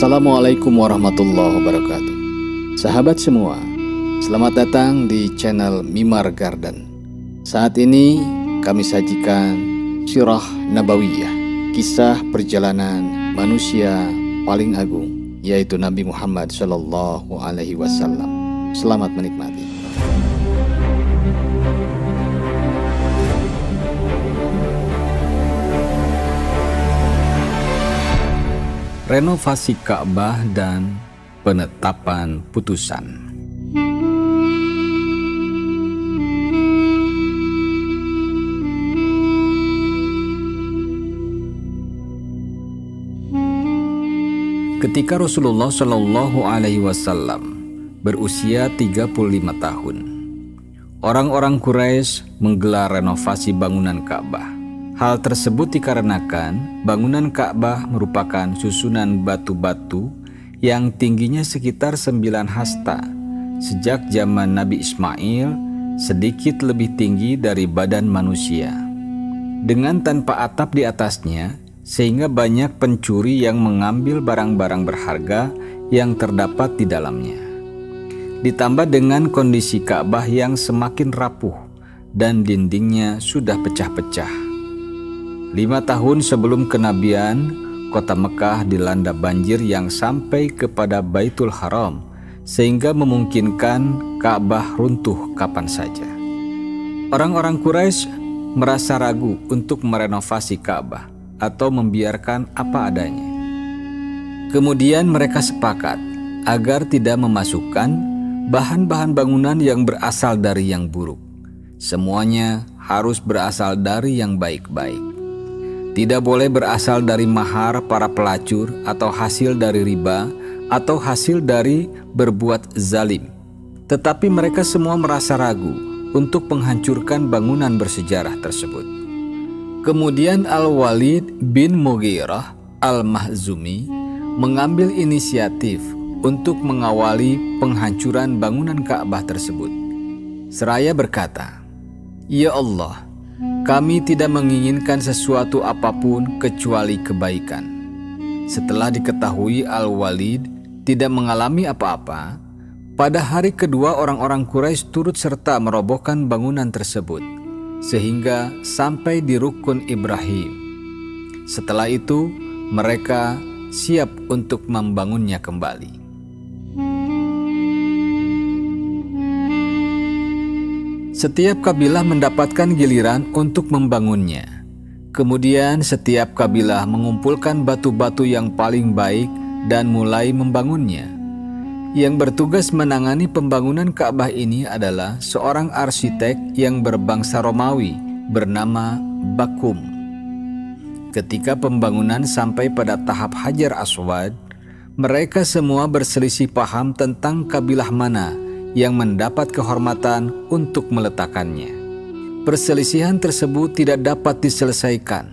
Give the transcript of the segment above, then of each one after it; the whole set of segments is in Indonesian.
Assalamualaikum warahmatullahi wabarakatuh. Sahabat semua, selamat datang di channel Mimar Garden. Saat ini kami sajikan Sirah Nabawiyah, kisah perjalanan manusia paling agung, yaitu Nabi Muhammad SAW. Selamat menikmati. Renovasi Ka'bah dan penetapan putusan. Ketika Rasulullah SAW berusia 35 tahun, orang-orang Quraisy menggelar renovasi bangunan Ka'bah. Hal tersebut dikarenakan bangunan Ka'bah merupakan susunan batu-batu yang tingginya sekitar 9 hasta. Sejak zaman Nabi Ismail, sedikit lebih tinggi dari badan manusia. Dengan tanpa atap di atasnya, sehingga banyak pencuri yang mengambil barang-barang berharga yang terdapat di dalamnya. Ditambah dengan kondisi Ka'bah yang semakin rapuh dan dindingnya sudah pecah-pecah. 5 tahun sebelum kenabian, kota Mekah dilanda banjir yang sampai kepada Baitul Haram, sehingga memungkinkan Ka'bah runtuh kapan saja. Orang-orang Quraisy merasa ragu untuk merenovasi Ka'bah atau membiarkan apa adanya. Kemudian mereka sepakat agar tidak memasukkan bahan-bahan bangunan yang berasal dari yang buruk. Semuanya harus berasal dari yang baik-baik. Tidak boleh berasal dari mahar para pelacur atau hasil dari riba atau hasil dari berbuat zalim. Tetapi mereka semua merasa ragu untuk menghancurkan bangunan bersejarah tersebut. Kemudian Al-Walid bin Mughirah Al-Makhzumi mengambil inisiatif untuk mengawali penghancuran bangunan Ka'bah tersebut. Seraya berkata, "Ya Allah, kami tidak menginginkan sesuatu apapun kecuali kebaikan." Setelah diketahui Al-Walid tidak mengalami apa-apa, pada hari kedua orang-orang Quraisy turut serta merobohkan bangunan tersebut, sehingga sampai di Rukun Ibrahim. Setelah itu, mereka siap untuk membangunnya kembali. Setiap kabilah mendapatkan giliran untuk membangunnya. Kemudian setiap kabilah mengumpulkan batu-batu yang paling baik dan mulai membangunnya. Yang bertugas menangani pembangunan Ka'bah ini adalah seorang arsitek yang berbangsa Romawi bernama Bakum. Ketika pembangunan sampai pada tahap Hajar Aswad, mereka semua berselisih paham tentang kabilah mana yang mendapat kehormatan untuk meletakkannya. Perselisihan tersebut tidak dapat diselesaikan,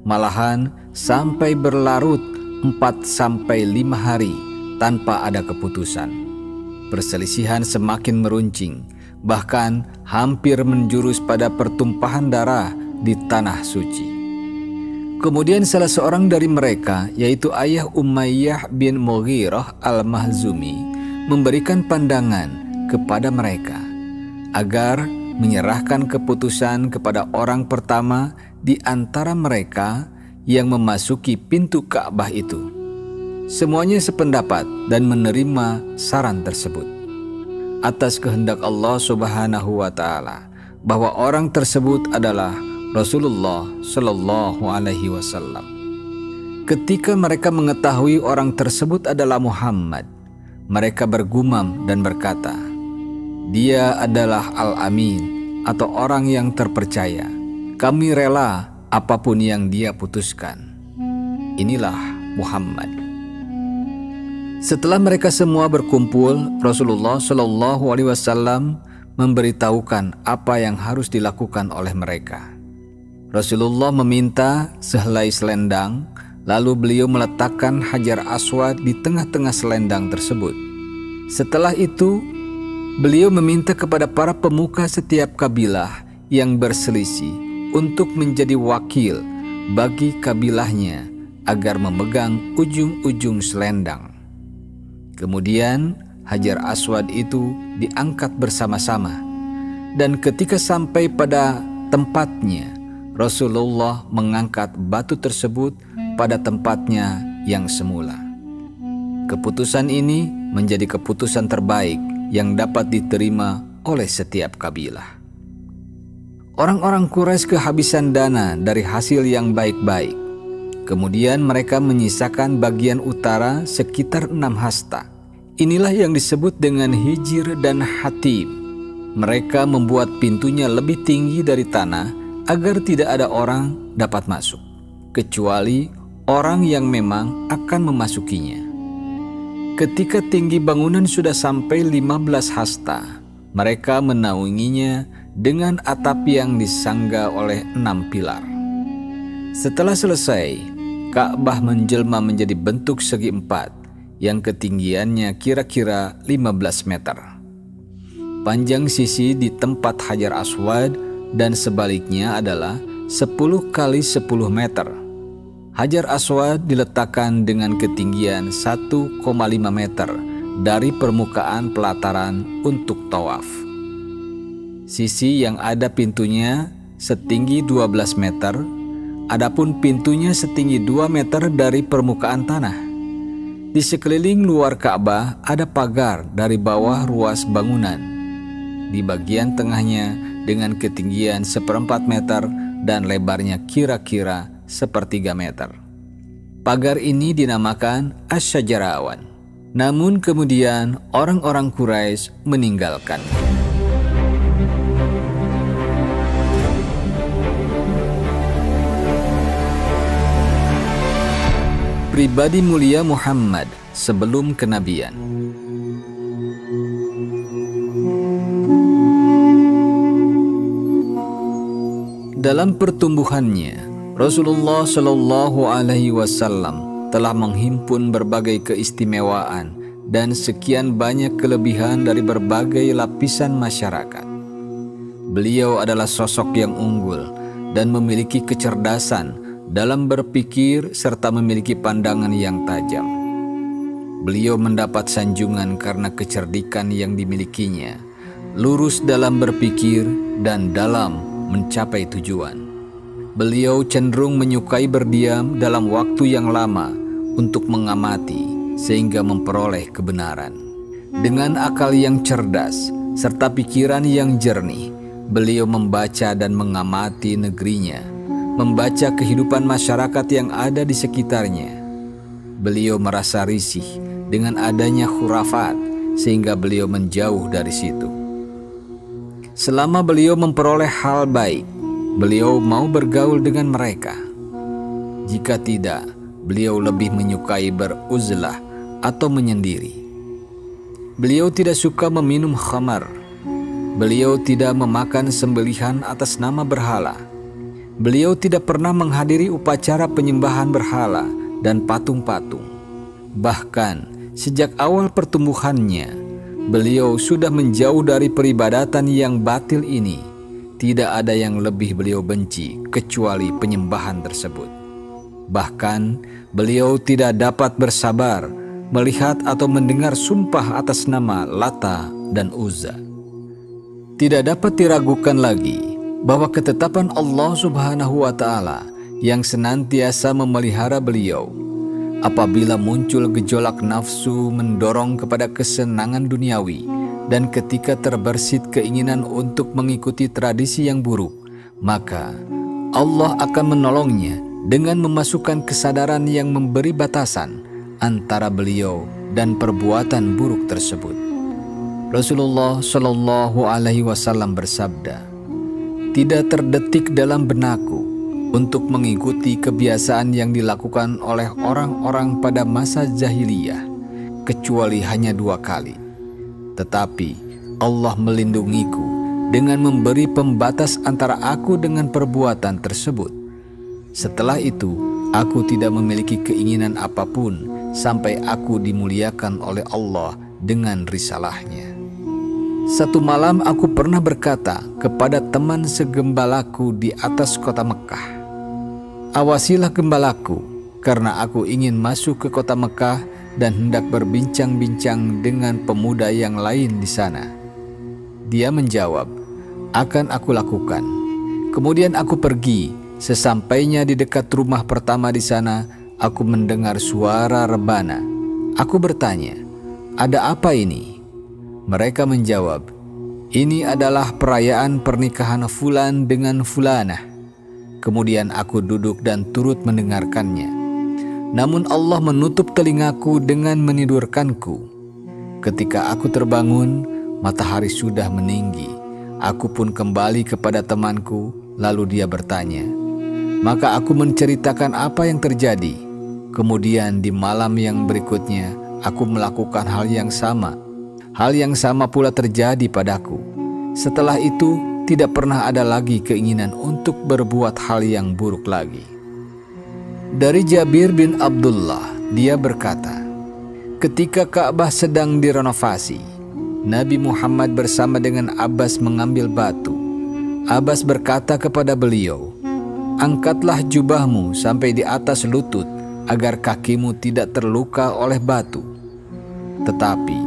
malahan sampai berlarut 4-5 hari tanpa ada keputusan. Perselisihan semakin meruncing, bahkan hampir menjurus pada pertumpahan darah di tanah suci. Kemudian salah seorang dari mereka, yaitu ayah Umayyah bin Mughirah Al-Makhzumi, memberikan pandangan kepada mereka agar menyerahkan keputusan kepada orang pertama di antara mereka yang memasuki pintu Ka'bah itu. Semuanya sependapat dan menerima saran tersebut. Atas kehendak Allah Subhanahu wa Ta'ala, bahwa orang tersebut adalah Rasulullah Shallallahu Alaihi Wasallam. Ketika mereka mengetahui orang tersebut adalah Muhammad, mereka bergumam dan berkata, "Dia adalah Al-Amin atau orang yang terpercaya. Kami rela apapun yang dia putuskan. Inilah Muhammad." Setelah mereka semua berkumpul, Rasulullah Shallallahu Alaihi Wasallam memberitahukan apa yang harus dilakukan oleh mereka. Rasulullah meminta sehelai selendang, lalu beliau meletakkan Hajar Aswad di tengah-tengah selendang tersebut. Setelah itu, beliau meminta kepada para pemuka setiap kabilah yang berselisih untuk menjadi wakil bagi kabilahnya agar memegang ujung-ujung selendang. Kemudian Hajar Aswad itu diangkat bersama-sama, dan ketika sampai pada tempatnya, Rasulullah mengangkat batu tersebut pada tempatnya yang semula. Keputusan ini menjadi keputusan terbaik yang dapat diterima oleh setiap kabilah. Orang-orang Quraisy kehabisan dana dari hasil yang baik-baik. Kemudian mereka menyisakan bagian utara sekitar 6 hasta. Inilah yang disebut dengan Hijr dan Hatim. Mereka membuat pintunya lebih tinggi dari tanah agar tidak ada orang dapat masuk, kecuali orang yang memang akan memasukinya. Ketika tinggi bangunan sudah sampai 15 hasta, mereka menaunginya dengan atap yang disangga oleh 6 pilar. Setelah selesai, Ka'bah menjelma menjadi bentuk segi 4 yang ketinggiannya kira-kira 15 meter. Panjang sisi di tempat Hajar Aswad dan sebaliknya adalah 10 kali 10 meter. Hajar Aswad diletakkan dengan ketinggian 1,5 meter dari permukaan pelataran untuk tawaf. Sisi yang ada pintunya setinggi 12 meter, adapun pintunya setinggi 2 meter dari permukaan tanah. Di sekeliling luar Ka'bah ada pagar dari bawah ruas bangunan. Di bagian tengahnya dengan ketinggian 1/4 meter dan lebarnya kira-kira 1/3 meter. Pagar ini dinamakan Asy-Syajarawan. Namun kemudian orang-orang Quraisy meninggalkan. Pribadi mulia Muhammad sebelum kenabian. Dalam pertumbuhannya, Rasulullah Shallallahu Alaihi Wasallam telah menghimpun berbagai keistimewaan dan sekian banyak kelebihan dari berbagai lapisan masyarakat. Beliau adalah sosok yang unggul dan memiliki kecerdasan dalam berpikir serta memiliki pandangan yang tajam. Beliau mendapat sanjungan karena kecerdikan yang dimilikinya, lurus dalam berpikir dan dalam mencapai tujuan. Beliau cenderung menyukai berdiam dalam waktu yang lama untuk mengamati sehingga memperoleh kebenaran. Dengan akal yang cerdas serta pikiran yang jernih, beliau membaca dan mengamati negerinya, membaca kehidupan masyarakat yang ada di sekitarnya. Beliau merasa risih dengan adanya khurafat sehingga beliau menjauh dari situ. Selama beliau memperoleh hal baik, beliau mau bergaul dengan mereka. Jika tidak, beliau lebih menyukai beruzlah atau menyendiri. Beliau tidak suka meminum khamar. Beliau tidak memakan sembelihan atas nama berhala. Beliau tidak pernah menghadiri upacara penyembahan berhala dan patung-patung. Bahkan sejak awal pertumbuhannya, beliau sudah menjauh dari peribadatan yang batil ini. Tidak ada yang lebih beliau benci kecuali penyembahan tersebut. Bahkan beliau tidak dapat bersabar melihat atau mendengar sumpah atas nama Lata dan Uzza. Tidak dapat diragukan lagi bahwa ketetapan Allah Subhanahu wa Ta'ala yang senantiasa memelihara beliau. Apabila muncul gejolak nafsu mendorong kepada kesenangan duniawi, dan ketika terbersit keinginan untuk mengikuti tradisi yang buruk, maka Allah akan menolongnya dengan memasukkan kesadaran yang memberi batasan antara beliau dan perbuatan buruk tersebut. Rasulullah Shallallahu Alaihi Wasallam bersabda, "Tidak terdetik dalam benakku untuk mengikuti kebiasaan yang dilakukan oleh orang-orang pada masa jahiliyah, kecuali hanya 2 kali. Tetapi Allah melindungiku dengan memberi pembatas antara aku dengan perbuatan tersebut. Setelah itu, aku tidak memiliki keinginan apapun sampai aku dimuliakan oleh Allah dengan risalahnya." Satu malam aku pernah berkata kepada teman segembalaku di atas kota Mekah, "Awasilah gembalaku, karena aku ingin masuk ke kota Mekah dan hendak berbincang-bincang dengan pemuda yang lain di sana." Dia menjawab, "Akan aku lakukan." Kemudian aku pergi. Sesampainya di dekat rumah pertama di sana, aku mendengar suara rebana. Aku bertanya, "Ada apa ini?" Mereka menjawab, "Ini adalah perayaan pernikahan fulan dengan fulanah." Kemudian aku duduk dan turut mendengarkannya. Namun Allah menutup telingaku dengan menidurkanku. Ketika aku terbangun, matahari sudah meninggi. Aku pun kembali kepada temanku, lalu dia bertanya. Maka aku menceritakan apa yang terjadi. Kemudian di malam yang berikutnya, aku melakukan hal yang sama. Hal yang sama pula terjadi padaku. Setelah itu, tidak pernah ada lagi keinginan untuk berbuat hal yang buruk lagi. Dari Jabir bin Abdullah, dia berkata, ketika Ka'bah sedang direnovasi, Nabi Muhammad bersama dengan Abbas mengambil batu. Abbas berkata kepada beliau, "Angkatlah jubahmu sampai di atas lutut agar kakimu tidak terluka oleh batu." Tetapi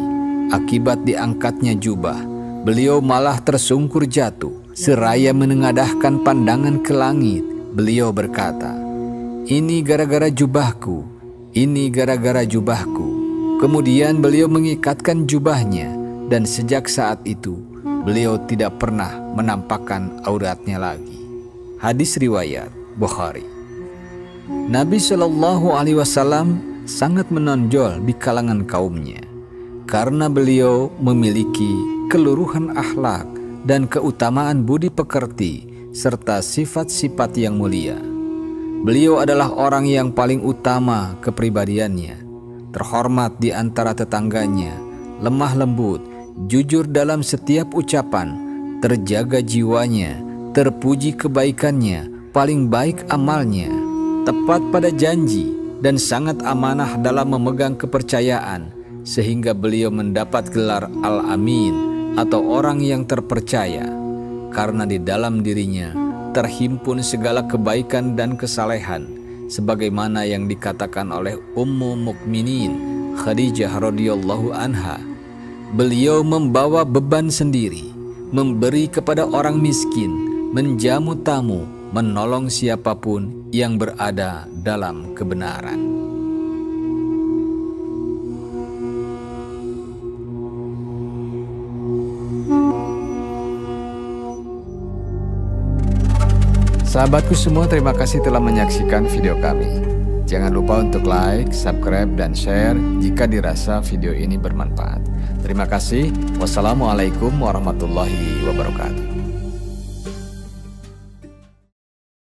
akibat diangkatnya jubah, beliau malah tersungkur jatuh. Seraya menengadahkan pandangan ke langit, beliau berkata, "Ini gara-gara jubahku, ini gara-gara jubahku." Kemudian beliau mengikatkan jubahnya, dan sejak saat itu beliau tidak pernah menampakkan auratnya lagi. Hadis riwayat Bukhari. Nabi Shallallahu Alaihi Wasallam sangat menonjol di kalangan kaumnya karena beliau memiliki keluruhan akhlak dan keutamaan budi pekerti serta sifat-sifat yang mulia. Beliau adalah orang yang paling utama kepribadiannya, terhormat di antara tetangganya, lemah lembut, jujur dalam setiap ucapan, terjaga jiwanya, terpuji kebaikannya, paling baik amalnya, tepat pada janji, dan sangat amanah dalam memegang kepercayaan, sehingga beliau mendapat gelar Al-Amin atau orang yang terpercaya, karena di dalam dirinya terhimpun segala kebaikan dan kesalehan, sebagaimana yang dikatakan oleh Ummu Mukminin Khadijah radhiyallahu anha. Beliau membawa beban sendiri, memberi kepada orang miskin, menjamu tamu, menolong siapapun yang berada dalam kebenaran. Sahabatku semua, terima kasih telah menyaksikan video kami. Jangan lupa untuk like, subscribe, dan share jika dirasa video ini bermanfaat. Terima kasih. Wassalamualaikum warahmatullahi wabarakatuh.